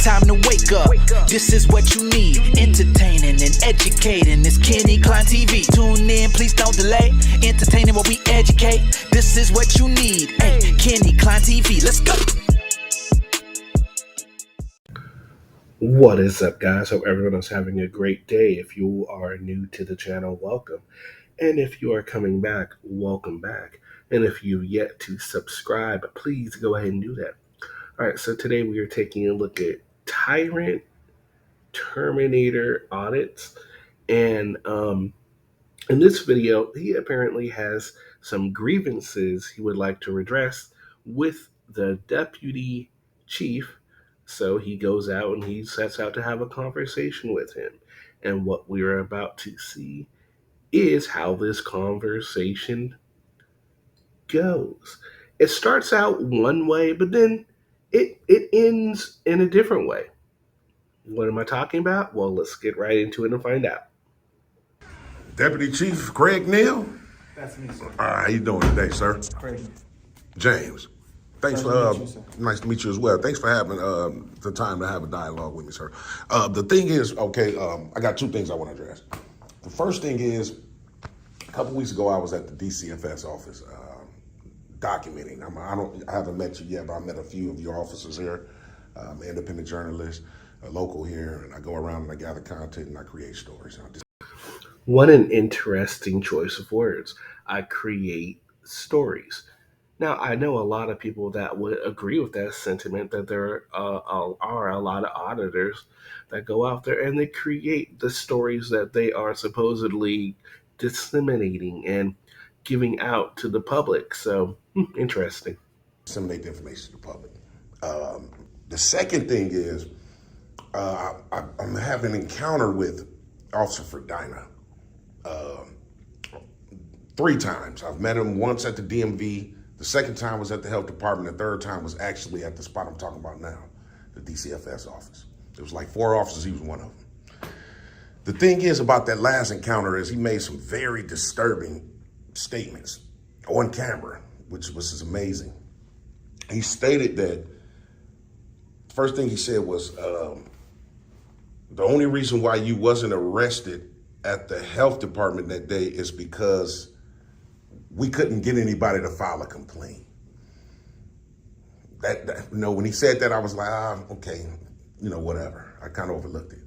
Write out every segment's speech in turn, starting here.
time to wake up. This is what you need, entertaining and educating. It's Kenny Klein TV. Tune in, please don't delay. Entertaining while we educate. This is what you need. Hey, Kenny Klein TV, let's go. What is up, guys? Hope everyone is having a great day. If you are new to the channel, welcome. And if you are coming back, welcome back. And if you've yet to subscribe, please go ahead and do that. All right, so today we are taking a look at Tyrant Terminator audits. And in this video, he apparently has some grievances he would like to redress with the deputy chief. So he goes out and he sets out to have a conversation with him. And what we're about to see is how this conversation goes. It starts out one way, but then it ends in a different way. What am I talking about? Well, let's get right into it and find out. Deputy Chief Craig Neal. That's me, sir. How you doing today, sir? Craig. James. Thanks nice to meet you as well. Thanks for having the time to have a dialogue with me, sir. The thing is, I got two things I want to address. The first thing is, a couple weeks ago, I was at the DCFS office documenting. I haven't met you yet, but I met a few of your officers here. I'm an independent journalist, a local here, and I go around and I gather content and I create stories. What an interesting choice of words. I create stories. Now, I know a lot of people that would agree with that sentiment, that there are a lot of auditors that go out there and they create the stories that they are supposedly disseminating and giving out to the public. So, interesting. Disseminate the information to the public. The second thing is, I'm having an encounter with Officer Fredina 3 times. I've met him once at the DMV. The second time was at the health department. The third time was actually at the spot I'm talking about now, the DCFS office. There was like 4 officers, he was one of them. The thing is about that last encounter is he made some very disturbing statements on camera, which is amazing. He stated that, first thing he said was, the only reason why you wasn't arrested at the health department that day is because we couldn't get anybody to file a complaint. When he said that, I was like, okay, whatever. I kind of overlooked it.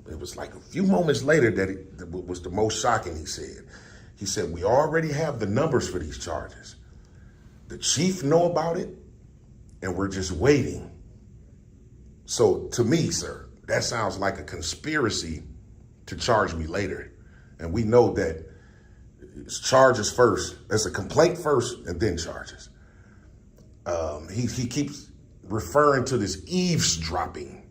It was like a few moments later that was the most shocking. He said, we already have the numbers for these charges. The chief know about it, and we're just waiting. So to me, sir, that sounds like a conspiracy to charge me later. And we know that it's charges first. It's a complaint first and then charges. He keeps referring to this eavesdropping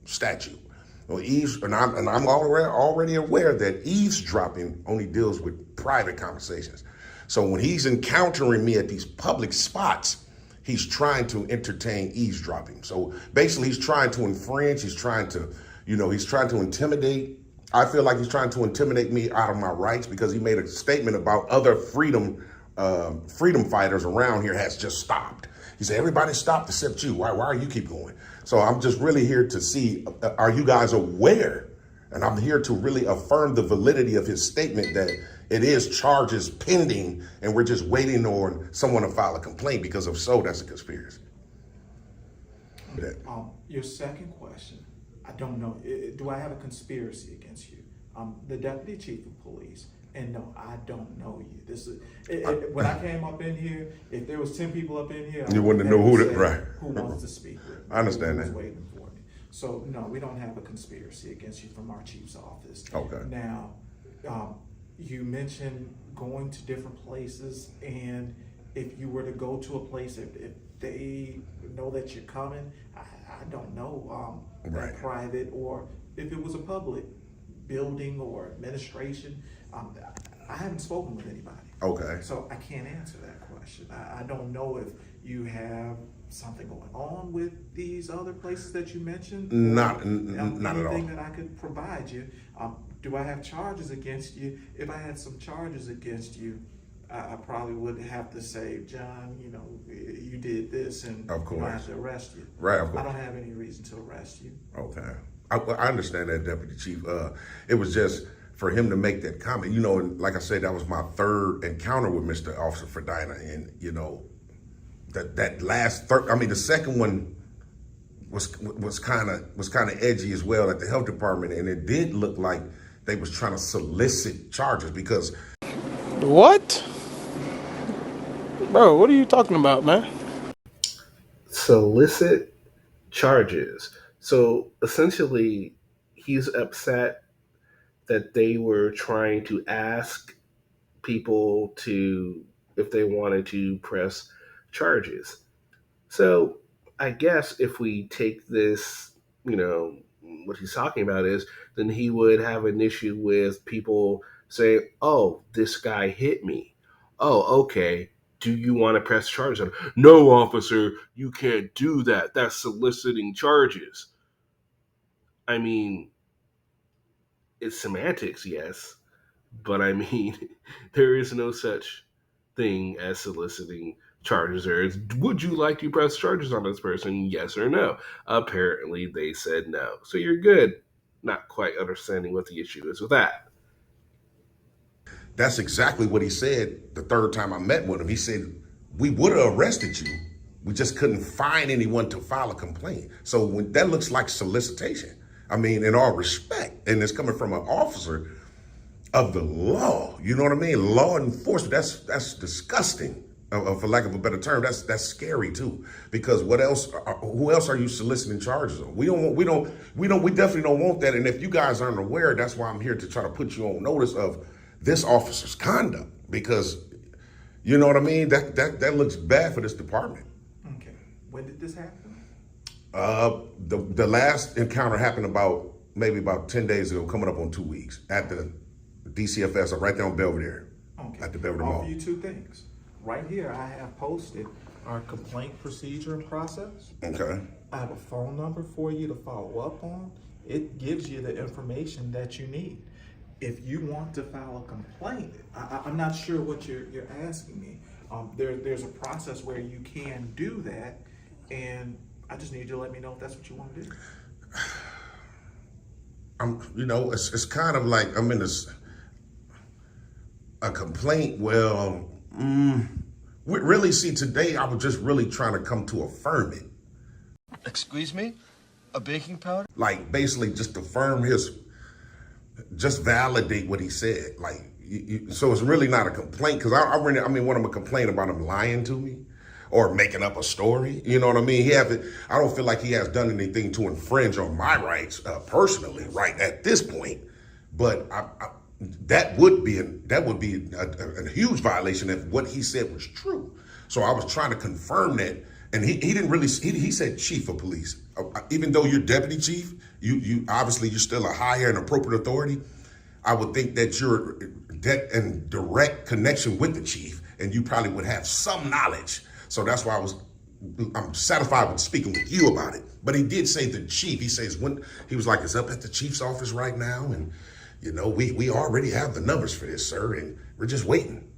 statute. Well, I'm already aware that eavesdropping only deals with private conversations. So when he's encountering me at these public spots, he's trying to entertain eavesdropping. So basically he's trying to infringe, he's trying to intimidate. I feel like he's trying to intimidate me out of my rights because he made a statement about other freedom fighters around here has just stopped. He said, everybody stopped except you. Why are you keep going? So I'm just really here to see, are you guys aware? And I'm here to really affirm the validity of his statement that it is charges pending and we're just waiting on someone to file a complaint, because if so, that's a conspiracy. Your second question, I don't know. Do I have a conspiracy against you? I'm the deputy chief of police, and no, I don't know you. This is when I came up in here. If there was 10 people up in here, you wouldn't know who wants to speak with me. I understand that. Waiting for me. So no, we don't have a conspiracy against you from our chief's office. Okay. Now, you mentioned going to different places, and if you were to go to a place, if they know that you're coming, I don't know. Right. Private, or if it was a public building or administration. I haven't spoken with anybody. Okay. So I can't answer that question. I don't know if you have something going on with these other places that you mentioned. Not at all. Anything that I could provide you. Do I have charges against you? If I had some charges against you, I probably would have to say, John, you know, you did this, and Of course. I have to arrest you. Right, of course. I don't have any reason to arrest you. Okay. I understand that, Deputy Chief. It was just for him to make that comment. You know, and like I said, that was my third encounter with Mr. Officer Ferdina, and you know, that last third. I mean, the second one was kind of edgy as well at the health department, and it did look like they was trying to solicit charges because. What? Bro, what are you talking about, man? Solicit charges. So essentially, he's upset that they were trying to ask people to if they wanted to press charges. So I guess if we take this, you know, what he's talking about is, then he would have an issue with people saying, oh, this guy hit me. Oh, okay. Do you want to press charges on him? No, officer, you can't do that. That's soliciting charges. I mean, it's semantics, yes, but I mean, there is no such thing as soliciting charges. There is, would you like to press charges on this person? Yes or no? Apparently, they said no. So you're good. Not quite understanding what the issue is with that. That's exactly what he said the third time I met with him. He said, we would have arrested you. We just couldn't find anyone to file a complaint. So when, that looks like solicitation. I mean, in all respect, and it's coming from an officer of the law. You know what I mean? Law enforcement. That's disgusting. For lack of a better term, that's scary too. Because what else? Who else are you soliciting charges on? We definitely don't want that. And if you guys aren't aware, that's why I'm here to try to put you on notice of this officer's conduct. Because you know what I mean? That looks bad for this department. Okay. When did this happen? The last encounter happened maybe about 10 days ago, coming up on 2 weeks at the DCFS, right there on Belvedere. Okay. At the Belvedere I'll Mall. offer you two things. Right here, I have posted our complaint procedure and process. Okay. I have a phone number for you to follow up on. It gives you the information that you need. If you want to file a complaint, I'm not sure what you're asking me. There's a process where you can do that, and I just need you to let me know if that's what you want to do. You know, it's kind of like I'm in a complaint. Well, really, see, today I was just really trying to come to affirm it. Excuse me? A baking powder? Like, basically just affirm just validate what he said. Like, so it's really not a complaint, because I what I'm going to complain about him lying to me or making up a story. You know what I mean? I don't feel like he has done anything to infringe on my rights personally, right at this point. But that would be a huge violation if what he said was true. So I was trying to confirm that, and he didn't really. He said chief of police, even though you're deputy chief. You obviously you're still a higher and appropriate authority. I would think that you're in direct connection with the chief, and you probably would have some knowledge. So that's why I'm satisfied with speaking with you about it. But he did say the chief. He says he was like, it's up at the chief's office right now, and you know, we already have the numbers for this, sir, and we're just waiting.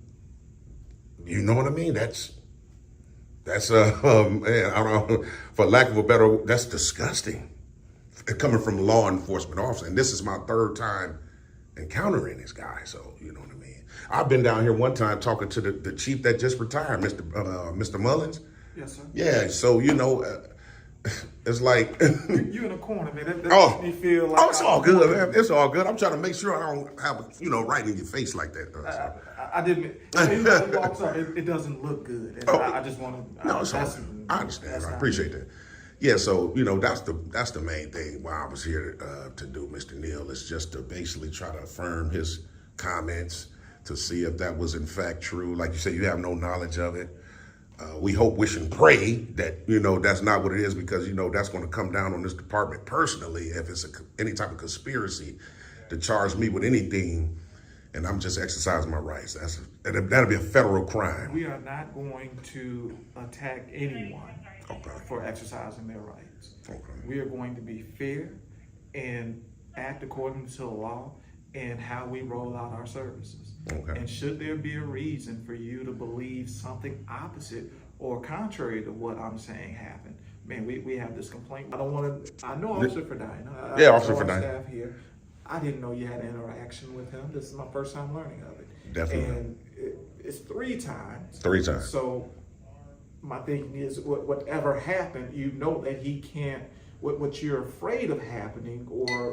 You know what I mean? That's man, I don't know, for lack of a better, that's disgusting. Coming from a law enforcement officer, and this is my third time encountering this guy. So you know what I mean. I've been down here one time talking to the chief that just retired, Mr. Mullins. Yes, sir. Yeah. So you know, it's like you in a corner, man. That makes me feel like it's all good, man. It's all good. I'm trying to make sure I don't have right in your face like that. I didn't. When he walks up, it doesn't look good. And I just want to. No, it's all. I understand. I appreciate that. Yeah, so you know that's the main thing why I was here to do, Mr. Neal, is just to basically try to affirm his comments, to see if that was in fact true. Like you said, you have no knowledge of it. We hope, wish, and pray that you know that's not what it is, because you know that's going to come down on this department personally if it's any type of conspiracy to charge me with anything, and I'm just exercising my rights. That'll be a federal crime. We are not going to attack anyone. Okay. For exercising their rights. Okay. We are going to be fair and act according to the law. in how we roll out our services. Okay. And should there be a reason for you to believe something opposite or contrary to what I'm saying happened, man, we have this complaint. I don't want to. I know Officer Ferdinand. Yeah, I Officer know our Ferdinand. staff here. I didn't know you had an interaction with him. This is my first time learning of it. Definitely. And it's 3 times. 3 times. So my thinking is, whatever happened, you know that he can't. What you're afraid of happening, or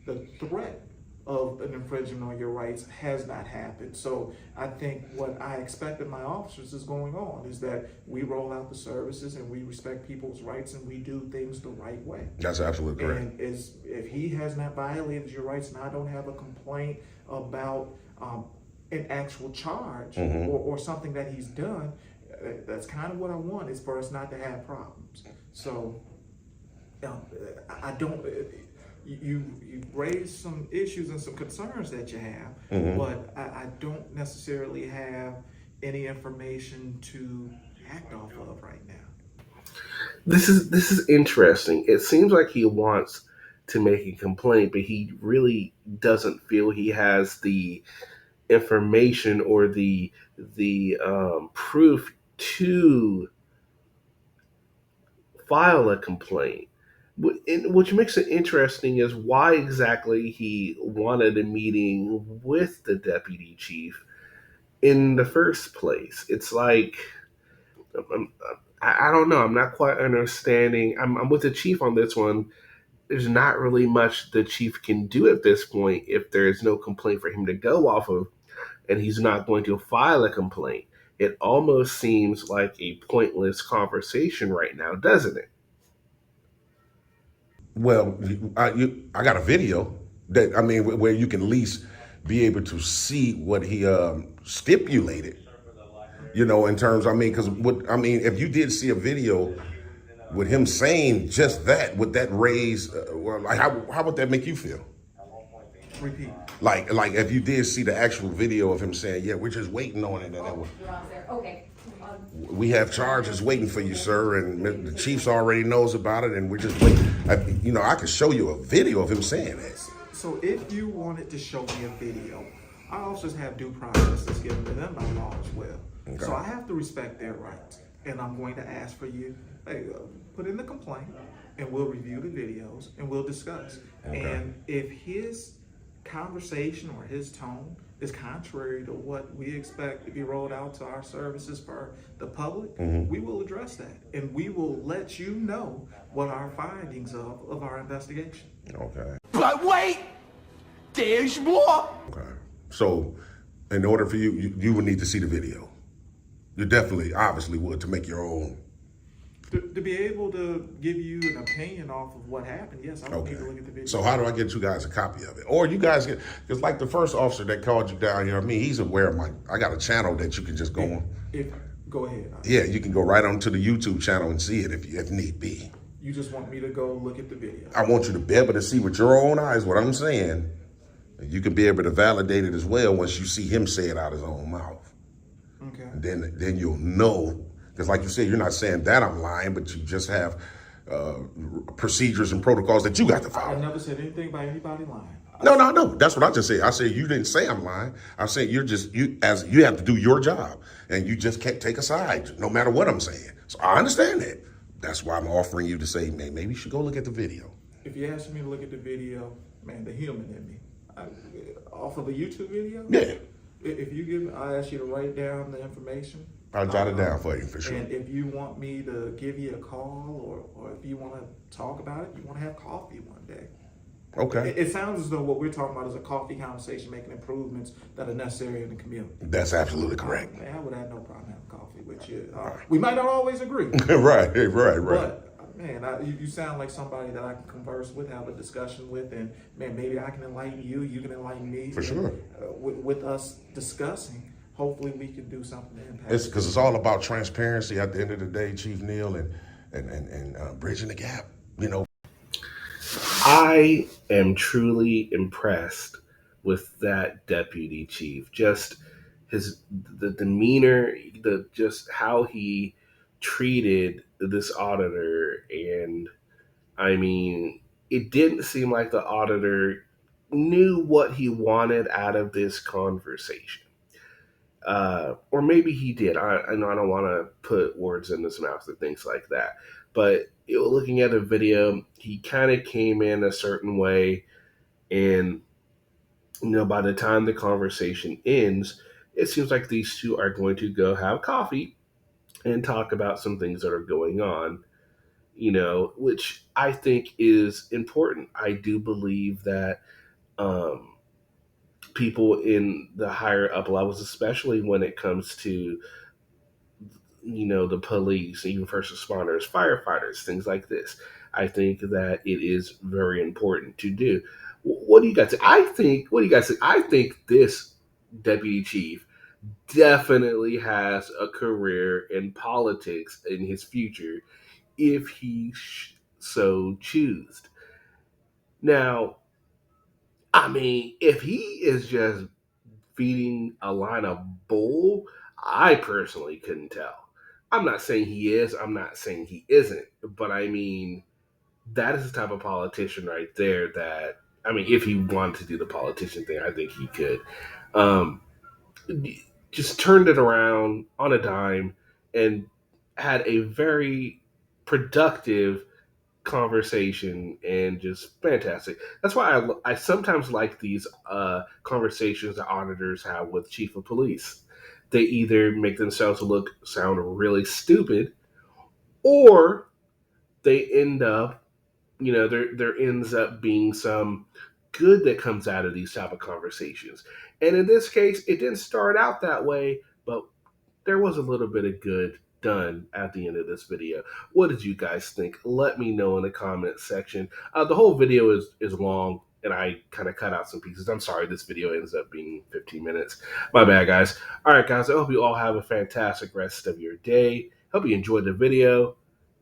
the threat of an infringement on your rights, has not happened. So I think what I expect of my officers is going on is that we roll out the services and we respect people's rights and we do things the right way. That's absolutely correct. And if he has not violated your rights, and I don't have a complaint about an actual charge or something that he's done, that's kind of what I want, is for us not to have problems. So I don't. You raised some issues and some concerns that you have, but I don't necessarily have any information to act off of right now. This is interesting. It seems like he wants to make a complaint, but he really doesn't feel he has the information or the proof to file a complaint. Which makes it interesting is why exactly he wanted a meeting with the deputy chief in the first place. It's like, I'm, I don't know. I'm not quite understanding. I'm with the chief on this one. There's not really much the chief can do at this point if there is no complaint for him to go off of, and he's not going to file a complaint. It almost seems like a pointless conversation right now, doesn't it? Well, I got a video that, I mean, where you can at least be able to see what he stipulated. You know, in terms, I mean, because if you did see a video with him saying just that, would that raise, well, like, how would that make you feel? Repeat. Like if you did see the actual video of him saying, "Yeah, we're just waiting on it," and Okay. we have charges waiting for you, sir, and the chief's already knows about it, and we're just waiting. I could show you a video of him saying that. So if you wanted to show me a video, our officers have due process that's given to them by law as well. Okay. So I have to respect their rights, and I'm going to ask for you, hey, put in the complaint, and we'll review the videos and we'll discuss. Okay. And if his conversation or his tone is contrary to what we expect to be rolled out to our services for the public, we will address that, and we will let you know what our findings of our investigation. Okay. But wait, there's more. Okay. So, in order for you would need to see the video. You definitely, obviously, would, to make your own. To be able to give you an opinion off of what happened, yes, I would need to look at the video. So how do I get you guys a copy of it? Or you guys get, because like the first officer that called you down here, I mean, he's aware of I got a channel that you can just go on. Go ahead. Yeah, you can go right onto the YouTube channel and see it if need be. You just want me to go look at the video? I want you to be able to see with your own eyes what I'm saying. And you can be able to validate it as well once you see him say it out his own mouth. Okay. And then you'll know. Because like you said, you're not saying that I'm lying, but you just have procedures and protocols that you got to I follow. never said anything by anybody lying. No. That's what I just said. I said you didn't say I'm lying. I said you have to do your job, and you just can't take a side, no matter what I'm saying. So I understand that. That's why I'm offering you to say, man, maybe you should go look at the video. If you ask me to look at the video, man, the human in me, off of a YouTube video. Yeah. If you give me, I ask you to write down the information. I'll jot it down for you for sure. And if you want me to give you a call, or if you want to talk about it, you want to have coffee one day. Okay. It sounds as though what we're talking about is a coffee conversation, making improvements that are necessary in the community. That's absolutely correct. Man, I would have no problem having coffee with you. We might not always agree. Right. But, man, you sound like somebody that I can converse with, have a discussion with, and, man, maybe I can enlighten you, you can enlighten me. For sure. With us discussing, hopefully we can do something to impact. It's because it's all about transparency at the end of the day, Chief Neal, and bridging the gap, you know. I am truly impressed with that deputy chief. Just the demeanor, just how he treated this auditor, and I mean, it didn't seem like the auditor knew what he wanted out of this conversation. Or maybe he did. I know I don't want to put words in his mouth and things like that. But looking at the video, he kind of came in a certain way, and by the time the conversation ends, it seems like these two are going to go have coffee and talk about some things that are going on. Which I think is important. I do believe that um, people in the higher up levels, especially when it comes to the police, even first responders, firefighters, things like this. I think that it is very important to do. What do you guys think? What do you guys think? I think this deputy chief definitely has a career in politics in his future if he so choose. Now, I mean, if he is just feeding a line of bull, I personally couldn't tell. I'm not saying he is, I'm not saying he isn't, but I mean, that is the type of politician right there that, I mean, if he wanted to do the politician thing, I think he could. Um, just turned it around on a dime and had a very productive conversation and just fantastic. That's why I sometimes like these conversations that auditors have with chief of police. They either make themselves sound really stupid, or they end up, there ends up being some good that comes out of these type of conversations. And in this case, it didn't start out that way, but there was a little bit of good done at the end of this video. What did you guys think? Let me know in the comment section. The whole video is long, and I kind of cut out some pieces. I'm sorry this video ends up being 15 minutes. My bad, guys. All right, guys, I hope you all have a fantastic rest of your day. Hope you enjoyed the video,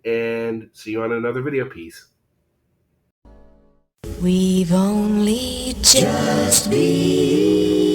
and see you on another video. Peace. We've only just begun.